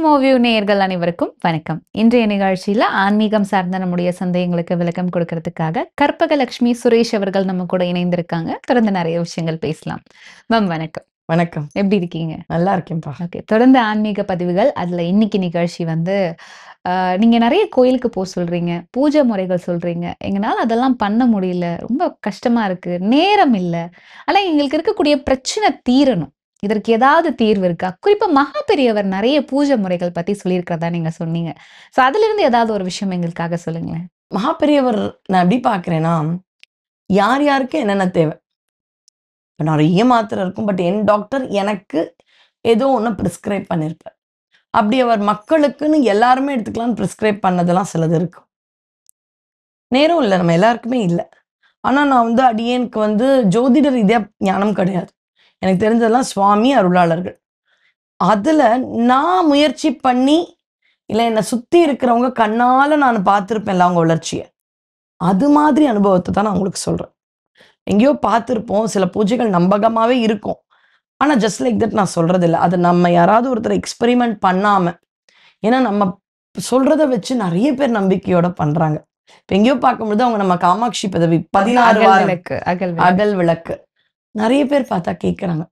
மூவியூ நேயர்கள் அனைவருக்கும் வணக்கம். இன்றைய நிகழ்ச்சியில ஆன்மீகம் சார்ந்த நம்முடைய சந்தேகங்களுக்கு விளக்கம் கொடுக்கறதுக்காக கற்பகலட்சுமி சுரேஷ் அவர்கள் நம்ம கூட இணைந்திருக்காங்க. தொடர்ந்து நிறைய விஷயங்கள் பேசலாம். மேம் வணக்கம். வணக்கம். எப்படி இருக்கீங்க? நல்லா இருக்கேன்ப்பா. ஓகே. தொடர்ந்து ஆன்மீக பதிவுகள். அதுல இன்னைக்கு நிகழ்ச்சி வந்து நீங்க நிறைய கோயிலுக்கு சொல்றீங்க. பூஜை முறைகள் சொல்றீங்க. எங்கனால அதெல்லாம் பண்ண முடியல. ரொம்ப கஷ்டமா இருக்கு. நேரம் இல்ல. ஆனா எங்களுக்கு இருக்கக்கூடிய பிரச்சனை தீரணும். இதற்கு ஏதாவது தீர்வு இருக்கா? குறிப்பா மகா பெரியவர் நிறைய பூஜை முறைகள் பத்தி சொல்லியிருக்கிறதா நீங்க சொன்னீங்க. சோ அதிலிருந்து ஏதாவது ஒரு விஷயம் எங்களுக்காக சொல்லுங்களேன். மகா பெரியவர் நான் எப்படி பார்க்குறேன்னா, யார் யாருக்கு என்னென்ன தேவை? இப்ப நெறைய மாத்திரை இருக்கும். பட் என் டாக்டர் எனக்கு ஏதோ ஒண்ணு பிரிஸ்கிரைப் பண்ணியிருப்பார். அப்படி அவர் மக்களுக்குன்னு எல்லாருமே எடுத்துக்கலாம்னு பிரிஸ்கிரைப் பண்ணதெல்லாம் சிலது இருக்கு. நேரம் இல்ல. நம்ம எல்லாருக்குமே இல்ல. ஆனா நான் வந்து அடியேனுக்கு வந்து ஜோதிட ரீதியா ஞானம் கிடையாது. எனக்கு தெரிஞ்சதெல்லாம் சுவாமி அருளாளர்கள். அதுல நான் முயற்சி பண்ணி, இல்ல என்ன சுத்தி இருக்கிறவங்க கண்ணால நான் பார்த்திருப்பேன்ல அவங்க வளர்ச்சிய. அது மாதிரி அனுபவத்த தான் நான் உங்களுக்கு சொல்றேன். எங்கேயோ பார்த்திருப்போம். சில பூஜைகள் நம்பகமாவே இருக்கும். ஆனா ஜஸ்ட் லைக் தட் நான் சொல்றதில்ல. அது நம்ம யாராவது ஒருத்தர் எக்ஸ்பெரிமெண்ட் பண்ணாம, ஏன்னா நம்ம சொல்றத வச்சு நெறைய பேர் நம்பிக்கையோட பண்றாங்க. இப்ப எங்கேயோ பார்க்கும்போது அவங்க நம்ம காமாட்சி பதவி 16 அகல் வாரம் விளக்கு, அகல் விளக்கு. அகல் விளக்கு. நெறைய பேர் பார்த்தா கேட்கறாங்க.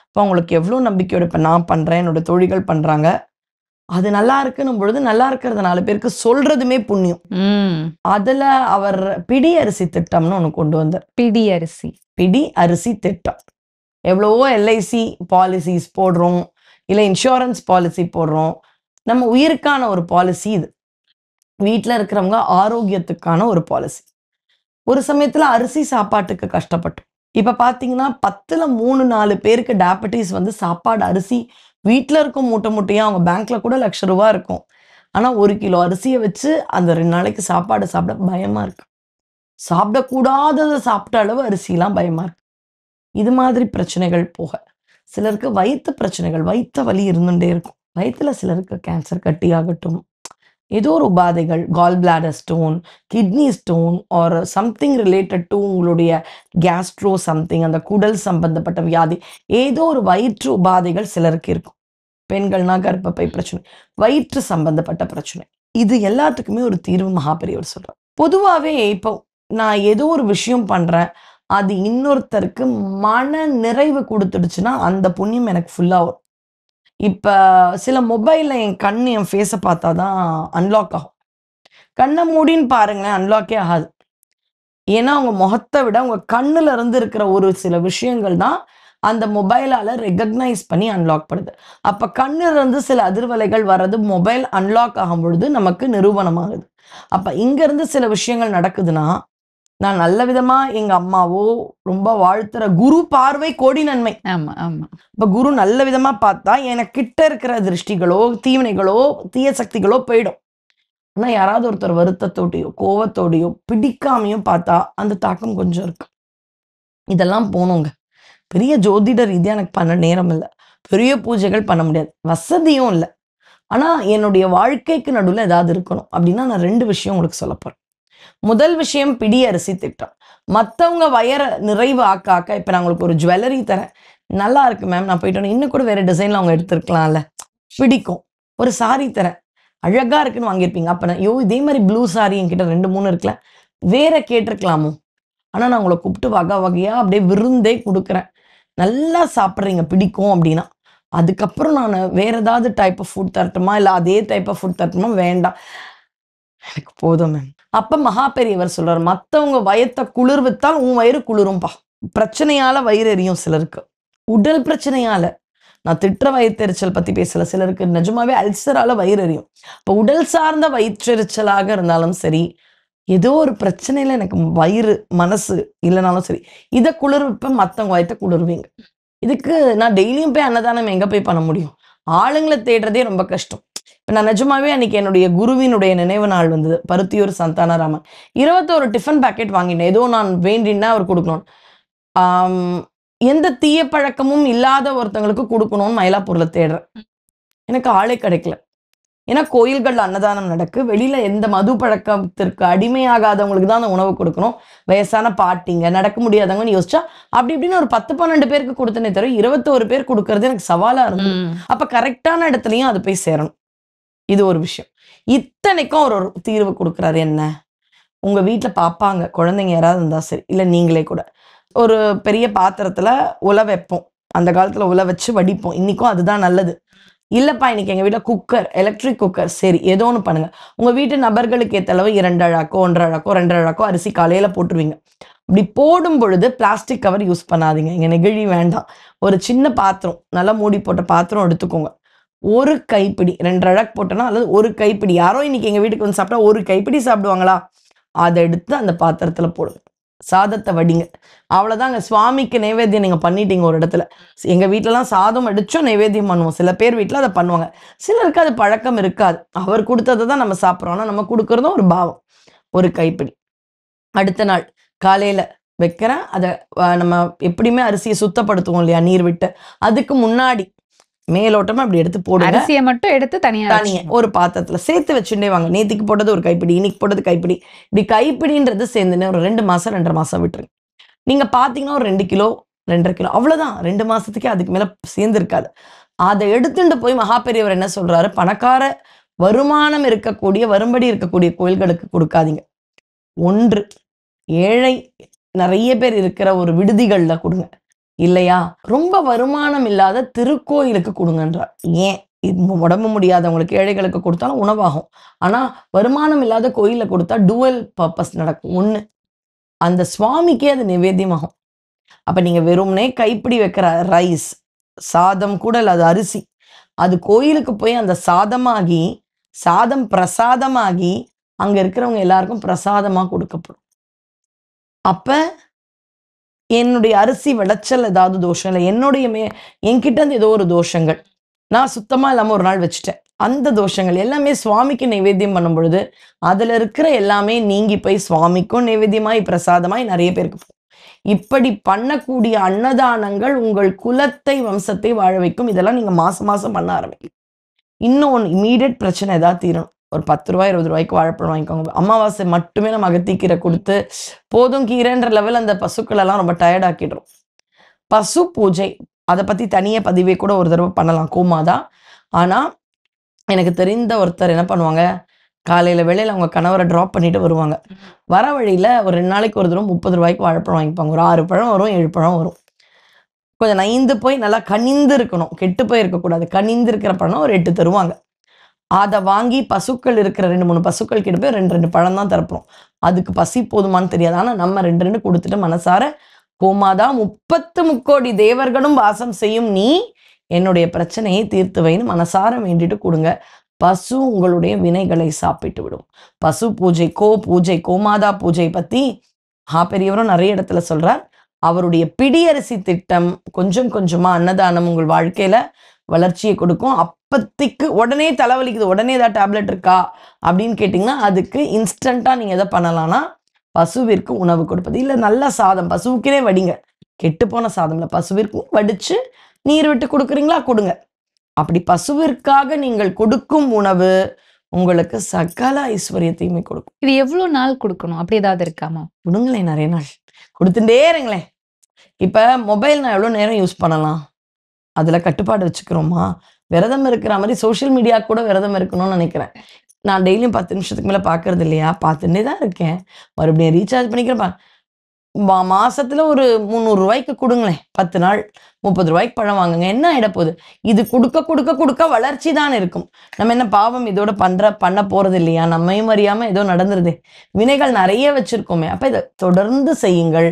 அப்ப அவங்களுக்கு எவ்ளோ நம்பிக்கையோட இப்ப நான் பண்றேன், என்னோட தோழிகள் பண்றாங்க. அது நல்லா இருக்குன்னும் பொழுது, நல்லா இருக்கிறத 4 பேருக்கு சொல்றதுமே புண்ணியம். ம். அதுல அவர் பிடி அரிசி திட்டம்னு ஒண்ணு கொண்டு வந்தார். பிடி அரிசி. பிடி அரிசி திட்டம். எவ்வளவோ எல்ஐசி பாலிசிஸ் போடுறோம். இல்ல இன்சூரன்ஸ் பாலிசி போடுறோம். நம்ம உயிருக்கான ஒரு பாலிசி இது. வீட்ல இருக்கிறவங்க ஆரோக்கியத்துக்கான ஒரு பாலிசி. ஒரு சமயத்துல அரிசி சாப்பாட்டுக்கு கஷ்டப்பட்டோம். இப்ப பார்த்தீங்கன்னா 10ல 3, 4 பேருக்கு டயபெட்டிஸ் வந்து சாப்பாடு அரிசி வீட்ல இருக்கும் மூட்டை மூட்டையா அவங்க பேங்க்ல கூட ₹1,00,000 இருக்கும். ஆனா 1 கிலோ அரிசிய வச்சு அந்த 2 நாளைக்கு சாப்பாடு சாப்பிட பயமா இருக்கு. சாப்பிடக்கூடாதத சாப்பிட்ட அளவு அரிசிலாம் பயமா இருக்கு. இது மாதிரி பிரச்சனைகள் போக, சிலருக்கு வயித்து பிரச்சனைகள், வயித்த வலி இருந்துட்டே இருக்கும். வயித்துல சிலருக்கு கேன்சர் கட்டியாகட்டும், ஏதோ ஒரு உபாதைகள், gall bladder stone, kidney stone or something related to உங்களுடைய கேஸ்ட்ரோ சம்திங், அந்த குடல் சம்பந்தப்பட்ட வியாதி, ஏதோ ஒரு வயிற்று உபாதைகள் சிலருக்கு இருக்கும். பெண்கள்னா கர்ப்பப்பை பிரச்சனை, வயிற்று சம்பந்தப்பட்ட பிரச்சனை. இது எல்லாத்துக்குமே ஒரு தீர்வு மகா பெரியவர் சொல்றார். பொதுவாவே இப்போ நான் ஏதோ ஒரு விஷயம் பண்றேன், அது இன்னொருத்தருக்கு மன நிறைவு குடுத்துடுச்சுன்னா, அந்த புண்ணியம் எனக்கு ஃபுல்லா வரும். இப்ப சில மொபைல்ல என் கண்ணு என் ஃபேஸ பார்த்தா தான் அன்லாக் ஆகும். கண்ண மூடின்னு பாருங்களேன், அன்லாக்கே ஆகாது. ஏன்னா, உங்க முகத்த விட உங்க கண்ணுல இருந்து இருக்கிற ஒரு சில விஷயங்கள் தான் அந்த மொபைலால ரெகக்னைஸ் பண்ணி அன்லாக் பண்ணுது. அப்ப கண்ணுல இருந்து சில அதிர்வலைகள் வர்றது மொபைல் அன்லாக் ஆகும் பொழுது நமக்கு நிரூபணமாகுது. அப்ப இங்க இருந்து சில விஷயங்கள் நடக்குதுன்னா, நான் நல்ல விதமா எங்க அம்மாவோ ரொம்ப வாழ்த்துற குரு பார்வை கோடி நன்மை. ஆமா, ஆமா. இப்ப குரு நல்ல விதமா பார்த்தா எனக்கு கிட்ட இருக்கிற திருஷ்டிகளோ, தீவினைகளோ, தீய சக்திகளோ போயிடும். ஆனா யாராவது ஒருத்தர் வருத்தத்தோடயோ, கோவத்தோடயோ, பிடிக்காமயும் பார்த்தா அந்த தாக்கம் கொஞ்சம் இருக்கு. இதெல்லாம் போணுங்க. பெரிய ஜோதிட ரீதியா எனக்கு பண்ண நேரம் இல்ல. பெரிய பூஜைகள் பண்ண முடியாது. வசதியும் இல்ல. ஆனா என்னுடைய வாழ்க்கைக்கு நடுவுல ஏதாவது இருக்கணும். அப்படின்னா நான் 2 விஷயம் உங்களுக்கு சொல்லப் போறேன். முதல் விஷயம் பிடி அரிசி திட்டம். மத்தவங்க வயர நிறைவு ஆக்க ஆக்க இப்ப நான் உங்களுக்கு ஒரு ஜுவல்லரி தரேன். நல்லா இருக்கு மேம். நான் போயிட்டு இன்னும் கூட வேற டிசைன்ல அவங்க எடுத்திருக்கலாம்ல. பிடிக்கும். ஒரு சாரி தரேன். அழகா இருக்குன்னு வாங்கியிருப்பீங்க. அப்ப நான், ஐயோ இதே மாதிரி ப்ளூ சாரி என்கிட்ட 2, 3 இருக்குல்ல. வேற கேட்டிருக்கலாமோ? ஆனா நான் உங்கள கூப்பிட்டு வகை வகையா அப்படியே விருந்தே குடுக்குறேன். நல்லா சாப்பிடுறீங்க பிடிக்கும் அப்படின்னா. அதுக்கப்புறம் நானு வேற ஏதாவது டைப் ஆஃப் ஃபுட் தரட்டுமா? இல்ல அதே டைப் ஆஃப் ஃபுட் தரட்டுமா? வேண்டாம். எனக்கு போதும் மேம். அப்ப மகா பெரியவர் சொல்றாரு, மத்தவங்க வயத்த குளிர்வித்தால் உன் வயிறு குளிரும்பா. பிரச்சனையால வயிறு எரியும் சிலருக்கு. உடல் பிரச்சனையால. நான் திட்டுற வயிற்றெரிச்சல் பத்தி பேசல. சிலருக்கு நிஜமாவே அல்சரால வயிறு எரியும். இப்ப உடல் சார்ந்த வயிற்றெரிச்சலாக இருந்தாலும் சரி, ஏதோ ஒரு பிரச்சனையில எனக்கு வயிறு, மனசு இல்லனாலும் சரி, இத குளிர்விப்பேன், மத்தவங்க வயத்த குளிர்வீங்க. இதுக்கு நான் டெய்லியும் போய் அன்னதானம் எங்க போய் பண்ண முடியும்? ஆளுங்கள தேடுறதே ரொம்ப கஷ்டம். இப்ப நான் நிஜமாவே அன்னைக்கு என்னுடைய குருவினுடைய நினைவு நாள் வந்தது. பருத்தியூர் சந்தானராமன். 21 டிஃபன் பாக்கெட் வாங்கினேன். ஏதோ நான் வேண்டின்னா அவர் குடுக்கணும்னு. ஆம், எந்த தீய பழக்கமும் இல்லாத ஒருத்தங்களுக்கு குடுக்கணும்னு மயிலாப்பூர்ல தேடுறேன். எனக்கு ஆளே கிடைக்கல. ஏன்னா கோயில்கள்ல அன்னதானம் நடக்கு. வெளியில எந்த மது பழக்கத்திற்கு அடிமையாகாதவங்களுக்கு தான் அந்த உணவு கொடுக்கணும். வயசான பாட்டிங்க, நடக்க முடியாதவங்கன்னு யோசிச்சா, அப்படி இப்படின்னு ஒரு 10, 12 பேருக்கு குடுத்தனே தவிர 21 பேர் குடுக்கறது எனக்கு சவாலா இருந்தது. ம். அப்ப கரெக்டான இடத்துலயும் அது போய் சேரணும். இது ஒரு விஷயம். இத்தனைக்கும் அவர் ஒரு தீர்வு குடுக்குறாரு. என்ன? உங்க வீட்ல பாப்பாங்க, குழந்தைங்க யாராவது இருந்தா சரி, இல்ல நீங்களே கூட. ஒரு பெரிய பாத்திரத்துல உல வைப்போம். அந்த காலத்துல உல வச்சு வடிப்போம். இன்னைக்கும் அதுதான் நல்லது. இல்லப்பா இன்னைக்கு எங்க வீட்ல குக்கர், எலக்ட்ரிக் குக்கர். சரி ஏதோ ஒண்ணு பண்ணுங்க. உங்க வீட்டு நபர்களுக்கு ஏத்த அளவு 2 அழாக்கோ, 1 1/2 அழாக்கோ, 2 1/2 அழாக்கோ அரிசி காலையில போட்டுருவீங்க. இப்படி போடும் பொழுது பிளாஸ்டிக் கவர் யூஸ் பண்ணாதீங்க. இங்க நெகிழி வேண்டாம். ஒரு சின்ன பாத்திரம், நல்லா மூடி போட்ட பாத்திரம் எடுத்துக்கோங்க. 1 கைப்பிடி 2 அழாக்கு போட்டோம்னா, அல்லது 1 கைப்பிடி. யாரோ இன்னைக்கு எங்க வீட்டுக்கு வந்து சாப்பிட்டா 1 கைப்பிடி சாப்பிடுவாங்களா? அத எடுத்து அந்த பாத்திரத்துல போடுங்க. சாதத்த வடிங்க. அவ்வளோதாங்க. சுவாமிக்கு நைவேத்தியம் நீங்க பண்ணிட்டீங்க ஒரு இடத்துல. எங்க வீட்லலாம் சாதம் வடிச்சும் நைவேத்தியம் பண்ணுவோம். சில பேர் வீட்ல அத பண்ணுவாங்க. சிலருக்கு அது பழக்கம் இருக்காது. அவர் குடுத்தத தான் நம்ம சாப்பிடுறோம். ஆனா நம்ம குடுக்குறதும் ஒரு பாவம். 1 கைப்பிடி. அடுத்த நாள் காலையில வைக்கிறேன். அத நம்ம எப்படியுமே அரிசிய சுத்தப்படுத்துவோம் இல்லையா? நீர் விட்டு. அதுக்கு முன்னாடி மேலோட்டமா அப்படி எடுத்து போடுங்க. அரிசிய மட்டும் எடுத்து தனியா தனியா ஒரு பாத்திரத்துல சேர்த்து வச்சுட்டே வாங்க. நேத்திக்கு போட்டது 1 கைப்பிடி, இன்னைக்கு போட்டது கைப்பிடி. இப்படி கைப்பிடின்றது சேர்ந்துன்னு ஒரு 2 மாசம், 2 1/2 மாசம் விட்டுருங்க. நீங்க பார்த்தீங்கன்னா ஒரு 2 கிலோ, 2 1/2 கிலோ அவ்வளோதான். 2 மாசத்துக்கே அதுக்கு மேல சேர்ந்திருக்காது. அத எடுத்துட்டு போய் மகா பெரியவர் என்ன சொல்றாரு? பணக்கார வருமானம் இருக்கக்கூடிய, வரும்படி இருக்கக்கூடிய கோயில்களுக்கு குடுக்காதீங்க. 1 ஏழை நெறைய பேர் இருக்கிற ஒரு விடுதிகள்ல குடுங்க. இல்லையா? ரொம்ப வருமானம் இல்லாத திருக்கோயிலுக்கு குடுங்கன்றார். ஏன்? உடம்பு முடியாதவங்களுக்கு, ஏழைகளுக்கு குடுத்தாலும் உணவாகும். ஆனா, வருமானம் இல்லாத கோயில்ல குடுத்தா டூவல் பர்ப்பஸ் நடக்கும். 1 அந்த சுவாமிக்கே அது நிவேத்தியமாகும். அப்ப நீங்க வெறுமனே கைப்பிடி வைக்கிற ரைஸ், சாதம் கூட இல்ல அது அரிசி. அது கோயிலுக்கு போய் அந்த சாதமாகி, சாதம் பிரசாதமாகி, அங்க இருக்கிறவங்க எல்லாருக்கும் பிரசாதமா குடுக்கப்படும். அப்ப என்னுடைய அரிசி விளைச்சல் ஏதாவது தோஷம் இல்ல. என்கிட்ட இருந்து ஏதோ ஒரு தோஷங்கள். நான் சுத்தமா இல்லாம ஒரு நாள் வச்சுட்டேன். அந்த தோஷங்கள் எல்லாமே சுவாமிக்கு நைவேத்தியம் பண்ணும் பொழுது, அதுல இருக்கிற எல்லாமே நீங்கி போய் சுவாமிக்கும் நைவேத்தியமாய், பிரசாதமாய் நெறைய பேருக்கு போகும். இப்படி பண்ணக்கூடிய அன்னதானங்கள் உங்கள் குலத்தை, வம்சத்தை வாழ வைக்கும். இதெல்லாம் நீங்க மாசம் மாசம் பண்ண ஆரம்பிக்கலாம். இன்னொன்னு இம்மீடியட் பிரச்சனை ஏதாவது தீரணும். ஒரு ரூ. 10 ரூ. 20க்கு வாழைப்பழம் வாங்கிக்கோங்க. அமாவாசை மட்டுமே நம்ம அகத்திக்கீரை குடுத்து, போதும் கீரைன்ற லெவல் அந்த பசுக்கள் எல்லாம் ரொம்ப டயர்ட் ஆக்கிடுறோம். பசு பூஜை அத பத்தி தனியா பதிவே கூட ஒரு தடவ பண்ணலாம். கோமாதா. ஆனா, எனக்கு தெரிந்த ஒருத்தர் என்ன பண்ணுவாங்க, காலையில வேளையில அவங்க கணவர டிராப் பண்ணிட்டு வருவாங்க. வர வழியில ஒரு 2 நாளைக்கு ஒரு தடவ ரூ. 30க்கு வாழைப்பழம் வாங்கிப்பாங்க. ஒரு 6 பழம் வரும், 7 பழம் வரும். கொஞ்சம் நைந்து போய் நல்லா கனிந்து இருக்கணும். கெட்டு போய் இருக்கக்கூடாது. கனிந்து இருக்கிற பழம் ஒரு 8 தருவாங்க. அத வாங்கி பசுக்கள் இருக்கிற 2, 3 பசுக்கள் கிட்ட போய் 2, 2 பழம் தான் தரப்போறோம். அதுக்கு பசி போதுமான்னு தெரியாது. ஆனா நம்ம 2, 2 குடுத்துட்டு மனசார கோமாதா 30 முக்கோடி தேவர்களும் வாசம் செய்யும் நீ என்னுடைய பிரச்சனையை தீர்த்து வைன்னு மனசார வேண்டிட்டு குடுங்க. பசு உங்களுடைய வினைகளை சாப்பிட்டு விடும். பசு பூஜை, பூஜை, கோமாதா பூஜை பத்தி பெரியவரும் நெறைய இடத்துல சொல்றார். அவருடைய பிடியரிசி திட்டம் கொஞ்சம் கொஞ்சமா அன்னதானம் உங்கள் வாழ்க்கையில வளர்ச்சியை கொடுக்கும். அப்பத்திக்கு உடனே தலைவலிக்குது, உடனே ஏதாவது டேப்லெட் இருக்கா அப்படின்னு கேட்டிங்கன்னா, அதுக்கு இன்ஸ்டன்ட்டா நீங்க எத பண்ணலாம்னா, பசுவிற்கு உணவு கொடுப்பது. இல்ல நல்ல சாதம் பசுவுக்கே வடிங்க. கெட்டுப்போன சாதம் இல்ல, பசுவிற்கு வடிச்சு நீர் விட்டு குடுக்குறீங்களா? குடுங்க. அப்படி பசுவிற்காக நீங்கள் கொடுக்கும் உணவு உங்களுக்கு சகல ஐஸ்வர்யத்தையுமே கொடுக்கும். இது எவ்வளோ நாள் குடுக்கணும்? அப்படி ஏதாவது இருக்காமா? குடுங்களேன் நெறைய நாள். குடுத்துட்டே இருங்களேன். இப்ப மொபைல் நான் எவ்வளோ நேரம் யூஸ் பண்ணலாம்? அதுல கட்டுப்பாடு வச்சுக்கிறோமா? விரதம் இருக்கிற மாரி சோசியல் மீடியா கூட விரதம் இருக்கணும்னு நெனைக்கிறேன். நான் டெய்லியும் 10 நிமிஷத்துக்கு மேல பார்க்கறது இல்லையா? பார்த்துட்டே தான் இருக்கேன். மறுபடியும் ரீசார்ஜ் பண்ணிக்கிறேன். மாசத்துல ஒரு ரூ. 300க்கு குடுங்களேன். 10 நாள் ரூ. 30க்கு பழம் வாங்குங்க. என்ன ஆயிடப்போகுது? இது குடுக்க குடுக்க குடுக்க வளர்ச்சி தான் இருக்கும். நம்ம என்ன பாவம் இதோட பண்ண போறது இல்லையா? நம்மையும் அறியாம ஏதோ நடந்துருதே. வினைகள் நெறைய வச்சிருக்கோமே. அப்ப இத தொடர்ந்து செய்யுங்கள்.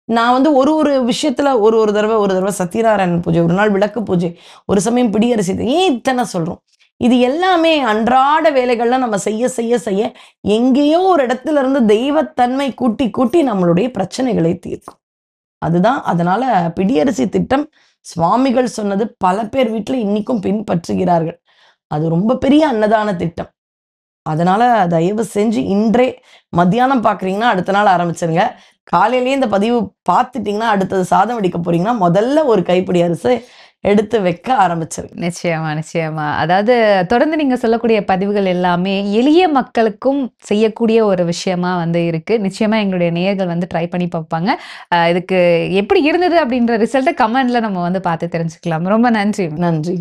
நான் வந்து ஒரு விஷயத்துல ஒரு தடவ சத்யநாராயணன் பூஜை, ஒரு நாள் விளக்கு பூஜை, ஒரு சமயம் பிடியரிசி. ஏன் இத்தனை சொல்றோம்? இது எல்லாமே அன்றாட வேலைகள்ல நம்ம செய்ய எங்கேயோ ஒரு இடத்துல இருந்து தெய்வத்தன்மை கூட்டி நம்மளுடைய பிரச்சனைகளை தீர்க்கும். அதுதான் அதனால பிடியரிசி திட்டம் சுவாமிகள் சொன்னது பல பேர் வீட்டுல இன்னைக்கும் பின்பற்றுகிறார்கள். அது ரொம்ப பெரிய அன்னதான திட்டம். அதனால தயவு செஞ்சு இன்றே மத்தியானம் பார்க்குறீங்கன்னா அடுத்த நாள் ஆரம்பிச்சிருங்க. காலையிலேயே இந்த பதிவு பார்த்துட்டீங்கன்னா அடுத்தது சாதம் வடிக்க போறீங்கன்னா முதல்ல ஒரு கைப்பிடி அரிசி எடுத்து வைக்க ஆரம்பிச்சிருங்க. நிச்சயமா, நிச்சயமா. அதாவது தொடர்ந்து நீங்க சொல்லக்கூடிய பதிவுகள் எல்லாமே எளிய மக்களுக்கும் செய்யக்கூடிய ஒரு விஷயமா வந்து இருக்கு. நிச்சயமா எங்களுடைய நேயர்கள் வந்து ட்ரை பண்ணி பார்ப்பாங்க. இதுக்கு எப்படி இருந்தது அப்படின்ற ரிசல்ட்ட கமெண்ட்ல நம்ம வந்து பார்த்து தெரிஞ்சுக்கலாம். ரொம்ப நன்றி. நன்றி.